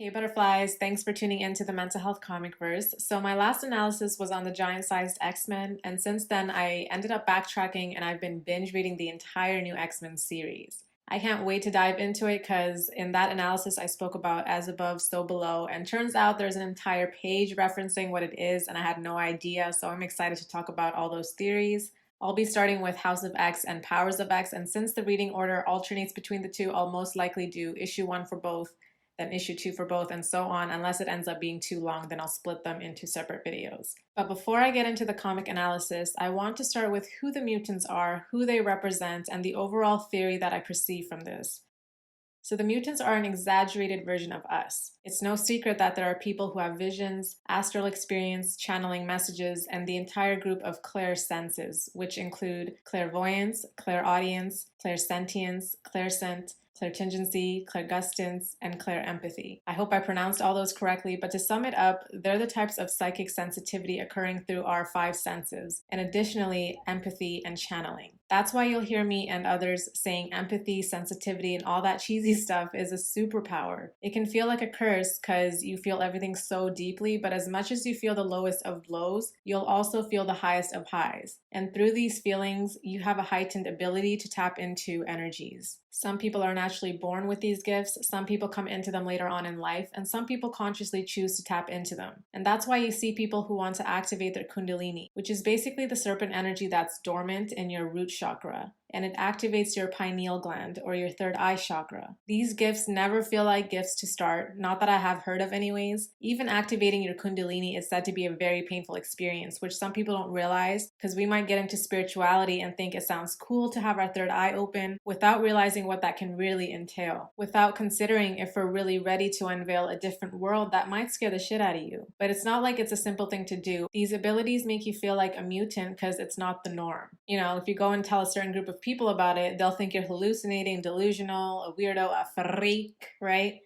Hey butterflies, thanks for tuning in to the Mental Health Comic Verse. So my last analysis was on the giant-sized X-Men, and since then I ended up backtracking and I've been binge reading the entire new X-Men series. I can't wait to dive into it because in that analysis I spoke about as above, so below, and turns out there's an entire page referencing what it is and I had no idea, so I'm excited to talk about all those theories. I'll be starting with House of X and Powers of X, and since the reading order alternates between the two, I'll most likely do issue 1 for both, then issue 2 for both, and so on. Unless it ends up being too long, then I'll split them into separate videos. But before I get into the comic analysis, I want to start with who the mutants are, who they represent, and the overall theory that I perceive from this. So the mutants are an exaggerated version of us. It's no secret that there are people who have visions, astral experience, channeling messages, and the entire group of clairsenses, which include clairvoyance, clairaudience, clairsentience, clairsent, clairtingency, clairgustance, and clairempathy. I hope I pronounced all those correctly, but to sum it up, they're the types of psychic sensitivity occurring through our 5 senses, and additionally, empathy and channeling. That's why you'll hear me and others saying empathy, sensitivity, and all that cheesy stuff is a superpower. It can feel like a curse because you feel everything so deeply, but as much as you feel the lowest of lows, you'll also feel the highest of highs. And through these feelings, you have a heightened ability to tap into energies. Some people are naturally born with these gifts, some people come into them later on in life, and some people consciously choose to tap into them. And that's why you see people who want to activate their kundalini, which is basically the serpent energy that's dormant in your root chakra, and it activates your pineal gland or your third eye chakra. These gifts never feel like gifts to start, not that I have heard of anyways. Even activating your kundalini is said to be a very painful experience, which some people don't realize because we might get into spirituality and think it sounds cool to have our third eye open without realizing what that can really entail, without considering if we're really ready to unveil a different world that might scare the shit out of you. But it's not like it's a simple thing to do. These abilities make you feel like a mutant because it's not the norm. You know, if you go and tell a certain group of people about it, they'll think you're hallucinating, delusional, a weirdo, a freak, right?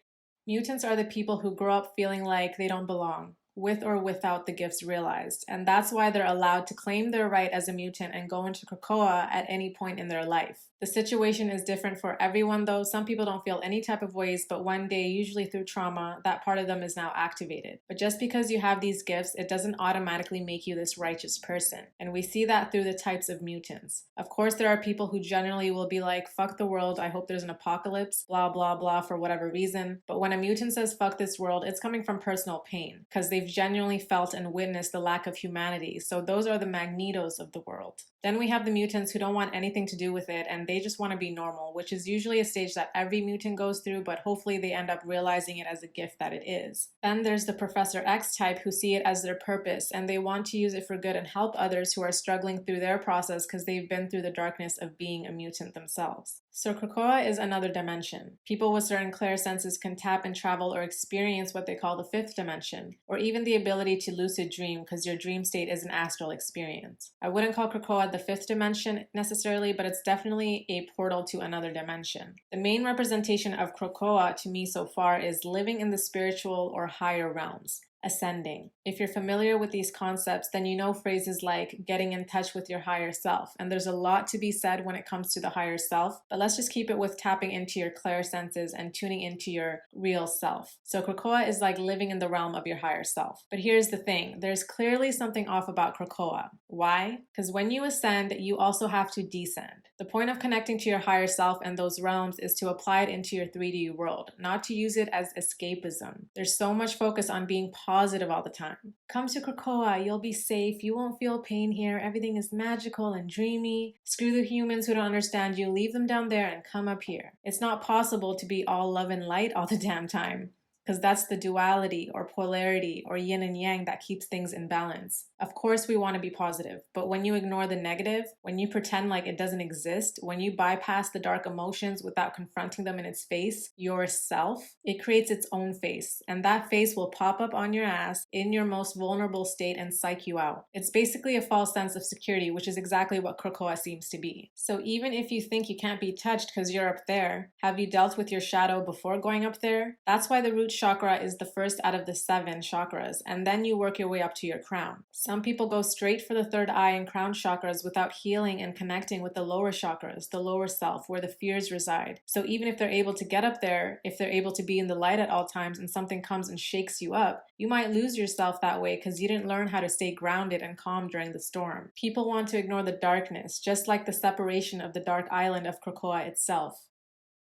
Mutants are the people who grow up feeling like they don't belong, with or without the gifts realized. And that's why they're allowed to claim their right as a mutant and go into Krakoa at any point in their life. The situation is different for everyone though. Some people don't feel any type of ways, but one day, usually through trauma, that part of them is now activated. But just because you have these gifts, it doesn't automatically make you this righteous person. And we see that through the types of mutants. Of course, there are people who generally will be like, fuck the world, I hope there's an apocalypse, blah, blah, blah, for whatever reason. But when a mutant says fuck this world, it's coming from personal pain, because they've genuinely felt and witnessed the lack of humanity. So those are the Magnetos of the world. Then we have the mutants who don't want anything to do with it and they just want to be normal, which is usually a stage that every mutant goes through, but hopefully they end up realizing it as a gift that it is. Then there's the Professor X type who see it as their purpose and they want to use it for good and help others who are struggling through their process because they've been through the darkness of being a mutant themselves. So Krakoa is another dimension. People with certain clairsenses can tap and travel or experience what they call the 5th dimension, or even the ability to lucid dream because your dream state is an astral experience. I wouldn't call Krakoa the 5th dimension necessarily, but it's definitely a portal to another dimension. The main representation of Krakoa to me so far is living in the spiritual or higher realms. Ascending. If you're familiar with these concepts, then you know phrases like getting in touch with your higher self. And there's a lot to be said when it comes to the higher self, but let's just keep it with tapping into your clairsenses and tuning into your real self. So Krakoa is like living in the realm of your higher self. But here's the thing, there's clearly something off about Krakoa. Why? Because when you ascend, you also have to descend. The point of connecting to your higher self and those realms is to apply it into your 3D world, not to use it as escapism. There's so much focus on being positive all the time. Come to Krakoa, you'll be safe, you won't feel pain here, everything is magical and dreamy. Screw the humans who don't understand you, leave them down there and come up here. It's not possible to be all love and light all the damn time, because that's the duality or polarity or yin and yang that keeps things in balance. Of course we want to be positive, but when you ignore the negative, when you pretend like it doesn't exist, when you bypass the dark emotions without confronting them in its face, yourself, it creates its own face, and that face will pop up on your ass in your most vulnerable state and psych you out. It's basically a false sense of security, which is exactly what Krakoa seems to be. So even if you think you can't be touched because you're up there, have you dealt with your shadow before going up there? That's why the root chakra is the first out of the 7 chakras, and then you work your way up to your crown. Some people go straight for the third eye and crown chakras without healing and connecting with the lower chakras, the lower self, where the fears reside. So even if they're able to get up there, if they're able to be in the light at all times and something comes and shakes you up, you might lose yourself that way because you didn't learn how to stay grounded and calm during the storm. People want to ignore the darkness, just like the separation of the dark island of Krakoa itself.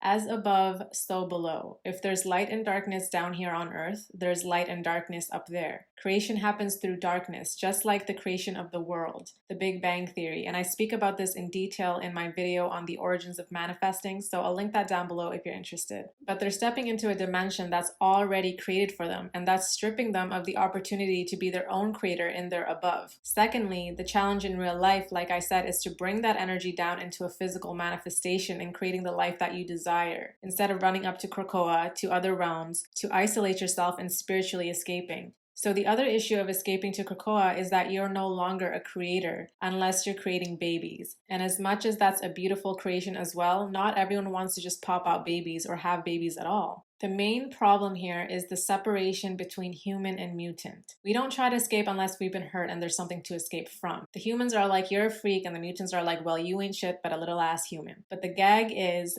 As above, so below. If there's light and darkness down here on Earth, there's light and darkness up there. Creation happens through darkness, just like the creation of the world, the Big Bang Theory. And I speak about this in detail in my video on the origins of manifesting, so I'll link that down below if you're interested. But they're stepping into a dimension that's already created for them, and that's stripping them of the opportunity to be their own creator in their above. Secondly, the challenge in real life, like I said, is to bring that energy down into a physical manifestation and creating the life that you desire, instead of running up to Krakoa, to other realms, to isolate yourself and spiritually escaping. So the other issue of escaping to Krakoa is that you're no longer a creator unless you're creating babies. And as much as that's a beautiful creation as well, not everyone wants to just pop out babies or have babies at all. The main problem here is the separation between human and mutant. We don't try to escape unless we've been hurt and there's something to escape from. The humans are like, you're a freak, and the mutants are like, well, you ain't shit but a little ass human. But the gag is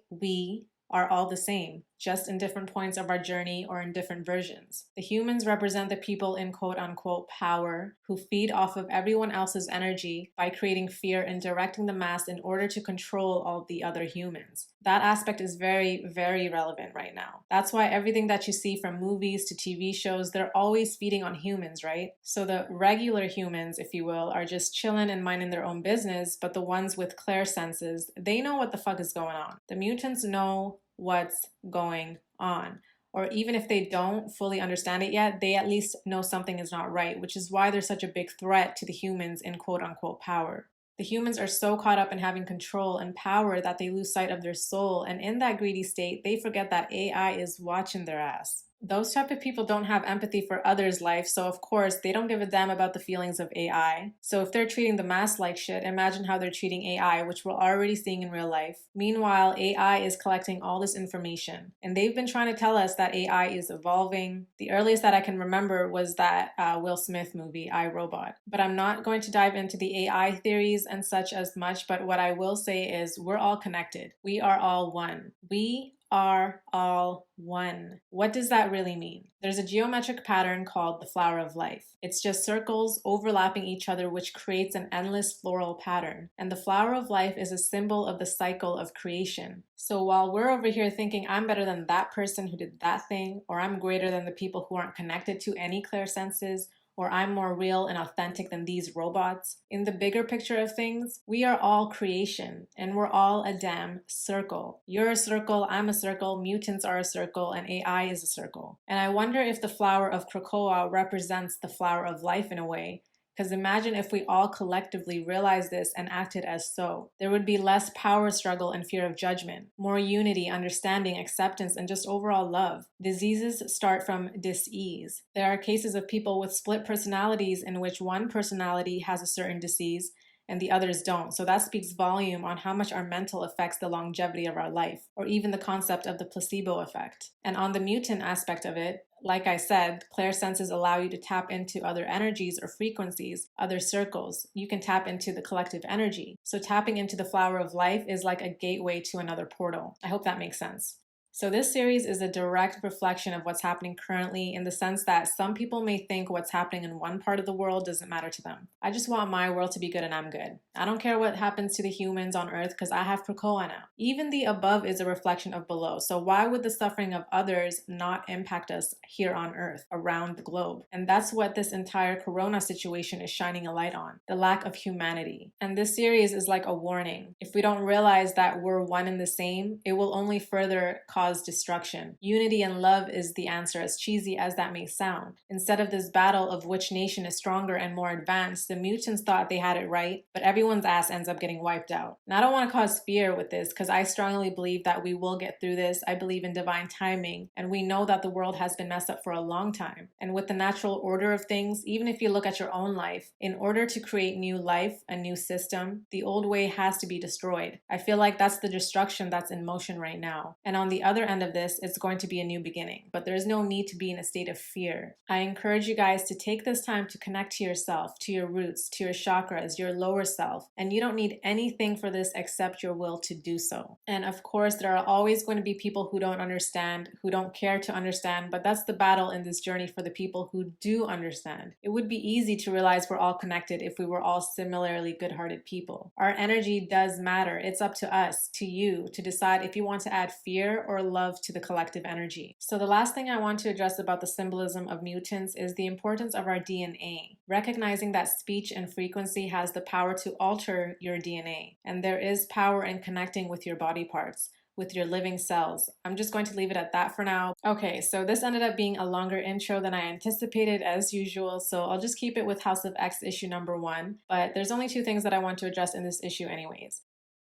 we are all the same, just in different points of our journey or in different versions. The humans represent the people in quote-unquote power who feed off of everyone else's energy by creating fear and directing the mass in order to control all the other humans. That aspect is very, very relevant right now. That's why everything that you see from movies to TV shows, they're always feeding on humans, right? So the regular humans, if you will, are just chilling and minding their own business, but the ones with clear senses, they know what the fuck is going on. The mutants know what's going on. Or even if they don't fully understand it yet, they at least know something is not right, which is why they're such a big threat to the humans in quote-unquote power. The humans are so caught up in having control and power that they lose sight of their soul, and in that greedy state, they forget that AI is watching their ass. Those type of people don't have empathy for others' life, so of course, they don't give a damn about the feelings of AI. So if they're treating the mass like shit, imagine how they're treating AI, which we're already seeing in real life. Meanwhile, AI is collecting all this information, and they've been trying to tell us that AI is evolving. The earliest that I can remember was that Will Smith movie, I, Robot. But I'm not going to dive into the AI theories and such as much, but what I will say is we're all connected. We are all one. We are all one. What does that really mean? There's a geometric pattern called the flower of life. It's just circles overlapping each other, which creates an endless floral pattern. And the flower of life is a symbol of the cycle of creation. So while we're over here thinking I'm better than that person who did that thing, or I'm greater than the people who aren't connected to any clear senses, or I'm more real and authentic than these robots. In the bigger picture of things, we are all creation, and we're all a damn circle. You're a circle, I'm a circle, mutants are a circle, and AI is a circle. And I wonder if the flower of Krakoa represents the flower of life in a way. Because imagine if we all collectively realized this and acted as so. There would be less power struggle and fear of judgment, more unity, understanding, acceptance, and just overall love. Diseases start from dis-ease. There are cases of people with split personalities in which one personality has a certain disease and the others don't. So that speaks volume on how much our mental affects the longevity of our life, or even the concept of the placebo effect. And on the mutant aspect of it, like I said, clear senses allow you to tap into other energies or frequencies, other circles. You can tap into the collective energy. So tapping into the flower of life is like a gateway to another portal. I hope that makes sense. So this series is a direct reflection of what's happening currently, in the sense that some people may think what's happening in one part of the world doesn't matter to them. I just want my world to be good and I'm good. I don't care what happens to the humans on Earth because I have Krakoa now. Even the above is a reflection of below. So why would the suffering of others not impact us here on Earth, around the globe? And that's what this entire Corona situation is shining a light on, the lack of humanity. And this series is like a warning. If we don't realize that we're one and the same, it will only further cause destruction. Unity and love is the answer, as cheesy as that may sound. Instead of this battle of which nation is stronger and more advanced, the mutants thought they had it right, but everyone's ass ends up getting wiped out. And I don't want to cause fear with this, because I strongly believe that we will get through this. I believe in divine timing, and we know that the world has been messed up for a long time. And with the natural order of things, even if you look at your own life, in order to create new life, a new system, the old way has to be destroyed. I feel like that's the destruction that's in motion right now. And on the other end of this, it's going to be a new beginning, but there's no need to be in a state of fear. I encourage you guys to take this time to connect to yourself, to your roots, to your chakras, your lower self, and you don't need anything for this except your will to do so. And of course, there are always going to be people who don't understand, who don't care to understand, but that's the battle in this journey for the people who do understand. It would be easy to realize we're all connected if we were all similarly good-hearted people. Our energy does matter. It's up to us, to you, to decide if you want to add fear or love to the collective energy. So the last thing I want to address about the symbolism of mutants is the importance of our DNA. Recognizing that speech and frequency has the power to alter your DNA, and there is power in connecting with your body parts, with your living cells. I'm just going to leave it at that for now. Okay, so this ended up being a longer intro than I anticipated as usual, so I'll just keep it with House of X issue number 1, but there's only 2 things that I want to address in this issue anyways.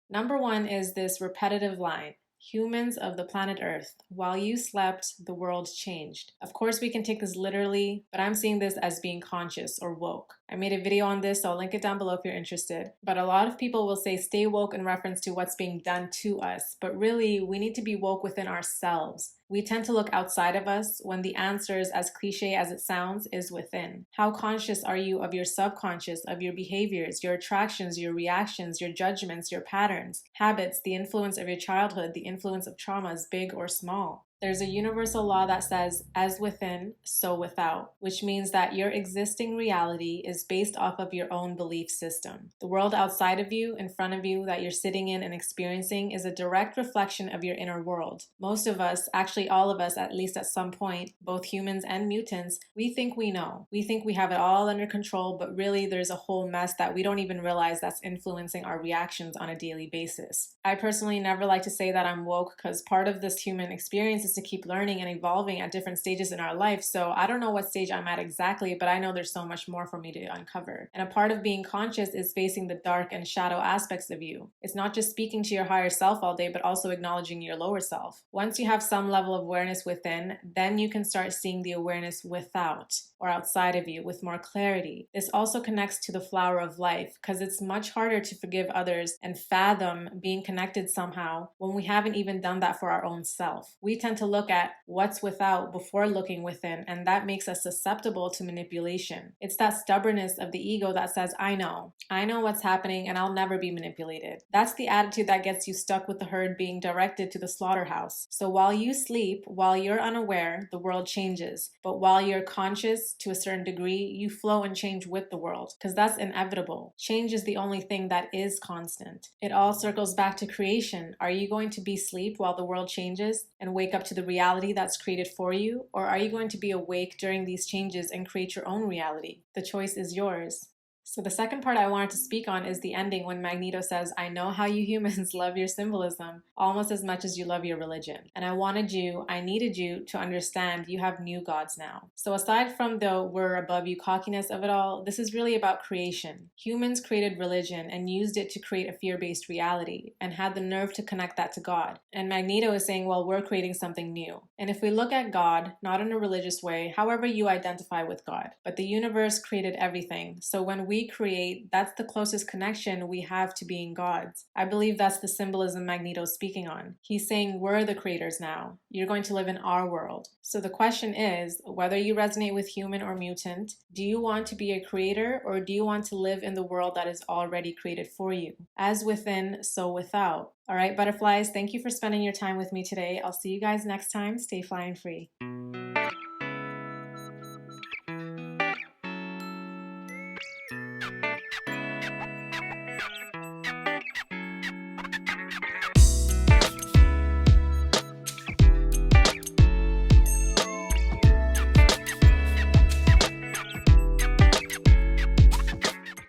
Number 1 is this repetitive line. Humans of the planet Earth, while you slept, the world changed. Of course, we can take this literally, but I'm seeing this as being conscious or woke. I made a video on this, so I'll link it down below if you're interested. But a lot of people will say stay woke in reference to what's being done to us, but really, we need to be woke within ourselves. We tend to look outside of us when the answer, as cliche as it sounds, is within. How conscious are you of your subconscious, of your behaviors, your attractions, your reactions, your judgments, your patterns, habits, the influence of your childhood, the influence of traumas, big or small? There's a universal law that says, as within, so without, which means that your existing reality is based off of your own belief system. The world outside of you, in front of you, that you're sitting in and experiencing is a direct reflection of your inner world. Most of us, actually all of us, at least at some point, both humans and mutants, we think we know. We think we have it all under control, but really there's a whole mess that we don't even realize that's influencing our reactions on a daily basis. I personally never like to say that I'm woke because part of this human experience is to keep learning and evolving at different stages in our life. So I don't know what stage I'm at exactly, but I know there's so much more for me to uncover. And a part of being conscious is facing the dark and shadow aspects of you. It's not just speaking to your higher self all day, but also acknowledging your lower self. Once you have some level of awareness within, then you can start seeing the awareness without or outside of you with more clarity. This also connects to the flower of life because it's much harder to forgive others and fathom being connected somehow when we haven't even done that for our own self. We tend to look at what's without before looking within, and that makes us susceptible to manipulation. It's that stubbornness of the ego that says, I know what's happening and I'll never be manipulated. That's the attitude that gets you stuck with the herd being directed to the slaughterhouse. So while you sleep, while you're unaware, the world changes. But while you're conscious to a certain degree, you flow and change with the world, because that's inevitable. Change is the only thing that is constant. It all circles back to creation. Are you going to be asleep while the world changes and wake up to the reality that's created for you? Or are you going to be awake during these changes and create your own reality? The choice is yours. So the second part I wanted to speak on is the ending when Magneto says, I know how you humans love your symbolism almost as much as you love your religion. And I needed you to understand you have new gods now. So aside from the we're above you cockiness of it all, this is really about creation. Humans created religion and used it to create a fear-based reality and had the nerve to connect that to God. And Magneto is saying, well, we're creating something new. And if we look at God, not in a religious way, however you identify with God, but the universe created everything. So when we create, that's the closest connection we have to being gods. I believe that's the symbolism Magneto's speaking on. He's saying we're the creators now. You're going to live in our world. So the question is, whether you resonate with human or mutant, do you want to be a creator or do you want to live in the world that is already created for you? As within, so without. All right, butterflies, thank you for spending your time with me today. I'll see you guys next time. Stay flying free.